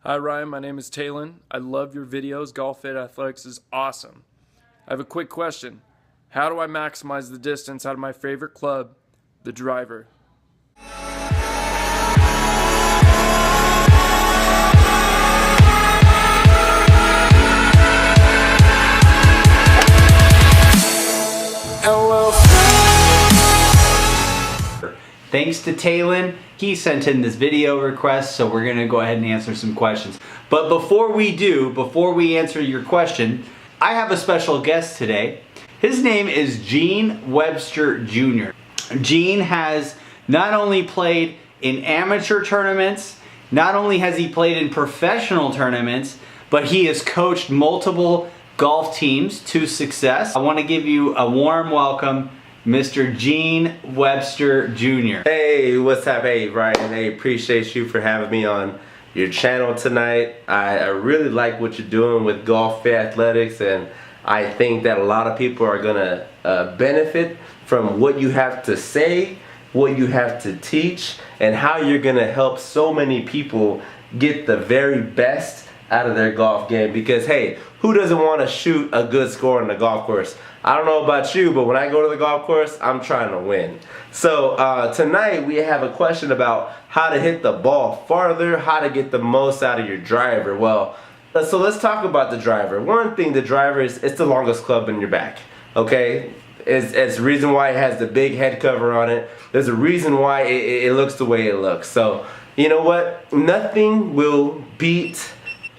Hi Ryan, my name is Talon. I love your videos. Golfit Athletics is awesome. I have a quick question. How do I maximize the distance out of my favorite club, the driver? Thanks to Talon, he sent in this video request, so we're gonna go ahead and answer some questions. But before we answer your question, I have a special guest today. His name is Gene Webster Jr. Gene has not only played in amateur tournaments, not only has he played in professional tournaments, but he has coached multiple golf teams to success. I want to give you a warm welcome, Mr. Gene Webster Jr. Hey, what's up? Hey, Ryan. Hey, appreciate you for having me on your channel tonight. I really like what you're doing with Golfit Athletics, and I think that a lot of people are gonna benefit from what you have to say, what you have to teach, and how you're gonna help so many people get the very best out of their golf game. Because hey, who doesn't want to shoot a good score on the golf course? I don't know about you, but when I go to the golf course, I'm trying to win. So tonight we have a question about how to hit the ball farther, how to get the most out of your driver. Well, so let's talk about the driver. One thing, the driver is, it's the longest club in your back, okay? It's the reason why it has the big head cover on it. There's a reason why it looks the way it looks. So, you know what? Nothing will beat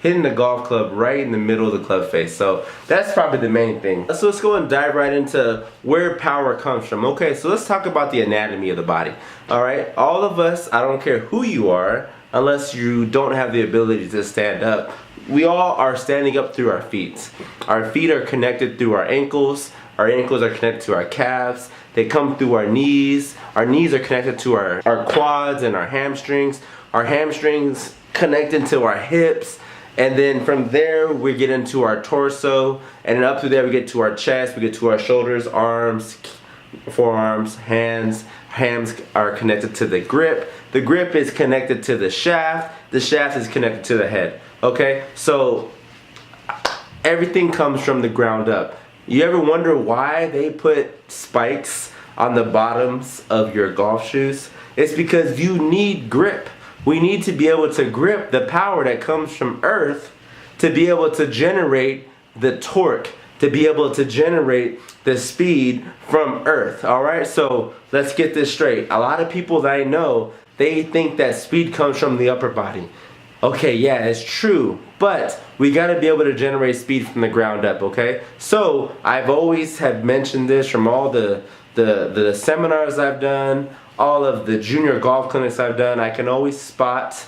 hitting the golf club right in the middle of the club face. So that's probably the main thing. So let's go and dive right into where power comes from. Okay, so let's talk about the anatomy of the body. All right, all of us, I don't care who you are, unless you don't have the ability to stand up, we all are standing up through our feet. Our feet are connected through our ankles are connected to our calves, they come through our knees are connected to our quads and our hamstrings connected to our hips. And then from there we get into our torso, and then up through there we get to our chest, we get to our shoulders, arms, forearms, hands. Hands are connected to the grip. The grip is connected to the shaft is connected to the head. Okay, so everything comes from the ground up. You ever wonder why they put spikes on the bottoms of your golf shoes? It's because you need grip. We need to be able to grip the power that comes from earth to be able to generate the torque, to be able to generate the speed from earth. All right, so let's get this straight. A lot of people that I know, they think that speed comes from the upper body. Okay, yeah, it's true, but we got to be able to generate speed from the ground up. Okay, so I've always have mentioned this from all the seminars I've done, all of the junior golf clinics I've done. I can always spot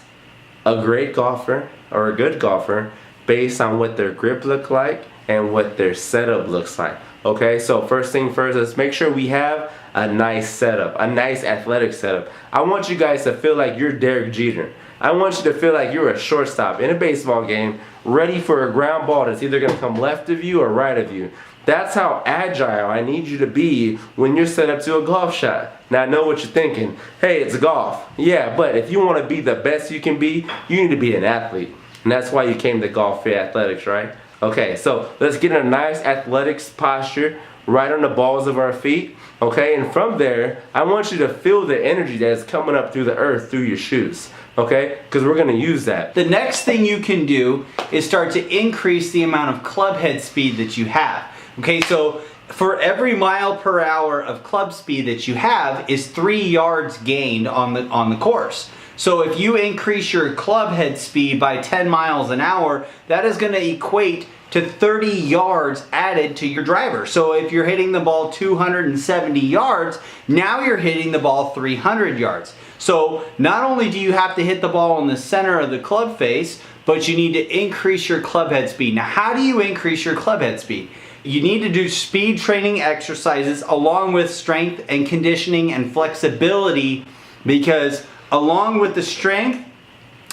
a great golfer or a good golfer based on what their grip looks like and what their setup looks like. Okay, so first thing first, let's make sure we have a nice setup, a nice athletic setup. I want you guys to feel like you're Derek Jeter. I want you to feel like you're a shortstop in a baseball game, ready for a ground ball that's either going to come left of you or right of you. That's how agile I need you to be when you're set up to a golf shot. Now I know what you're thinking. Hey, it's golf. Yeah, but if you want to be the best you can be, you need to be an athlete. And that's why you came to Golfit Athletics, right? Okay, so let's get in a nice athletics posture right on the balls of our feet. Okay, and from there, I want you to feel the energy that is coming up through the earth through your shoes. Okay, because we're going to use that. The next thing you can do is start to increase the amount of club head speed that you have. Okay, so for every mile per hour of club speed that you have is 3 yards gained on the course. So if you increase your club head speed by 10 miles an hour, that is going to equate to 30 yards added to your driver. So if you're hitting the ball 270 yards, now you're hitting the ball 300 yards. So not only do you have to hit the ball in the center of the club face, but you need to increase your club head speed. Now, how do you increase your club head speed? You need to do speed training exercises along with strength and conditioning and flexibility, because along with the strength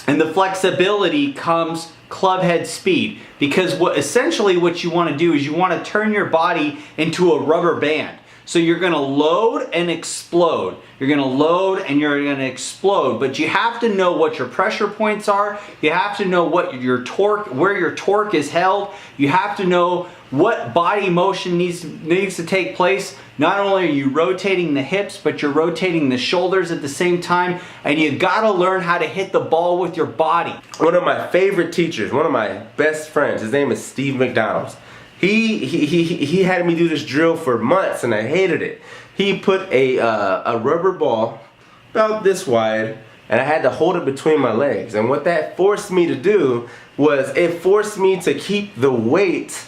and the flexibility comes club head speed. Because essentially what you want to do is you want to turn your body into a rubber band. So you're gonna load and explode. You're gonna load and you're gonna explode, but you have to know what your pressure points are. You have to know what your torque, where your torque is held. You have to know what body motion needs to take place. Not only are you rotating the hips, but you're rotating the shoulders at the same time, and you gotta learn how to hit the ball with your body. One of my favorite teachers, one of my best friends, his name is Steve McDonald. He had me do this drill for months and I hated it. He put a rubber ball about this wide and I had to hold it between my legs. And what that forced me to do was it forced me to keep the weight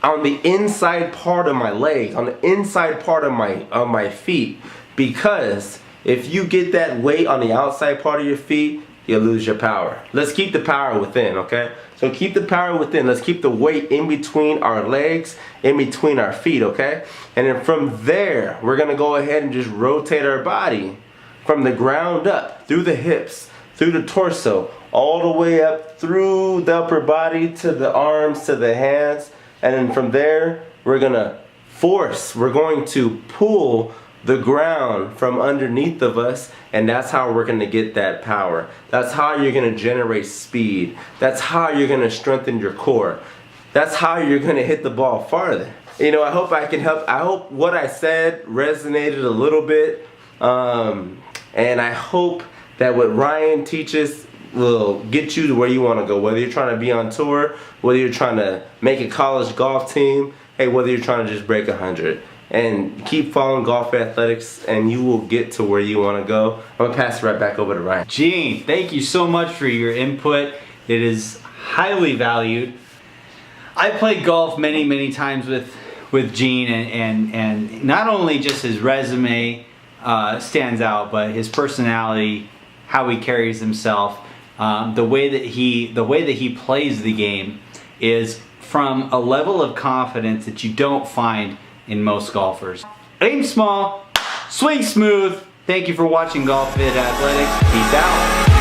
on the inside part of my legs, on the inside part of my feet, because if you get that weight on the outside part of your feet, you'll lose your power. Let's keep the power within, okay? So keep the power within. Let's keep the weight in between our legs, in between our feet, okay? And then from there, we're gonna go ahead and just rotate our body from the ground up, through the hips, through the torso, all the way up through the upper body to the arms, to the hands. And then from there, we're gonna we're going to pull the ground from underneath of us, and that's how we're gonna get that power. That's how you're gonna generate speed. That's how you're gonna strengthen your core. That's how you're gonna hit the ball farther. You know, I hope I can help. I hope what I said resonated a little bit, and I hope that what Ryan teaches will get you to where you wanna go, whether you're trying to be on tour, whether you're trying to make a college golf team, hey, whether you're trying to just break 100. And keep following Golfit Athletics and you will get to where you want to go. I'm going to pass it right back over to Ryan. Gene, thank you so much for your input. It is highly valued. I played golf many times with Gene, and not only just his resume stands out, but his personality, how he carries himself, the way that he plays the game is from a level of confidence that you don't find in most golfers. Aim small, swing smooth. Thank you for watching Golfit Athletics. Peace out.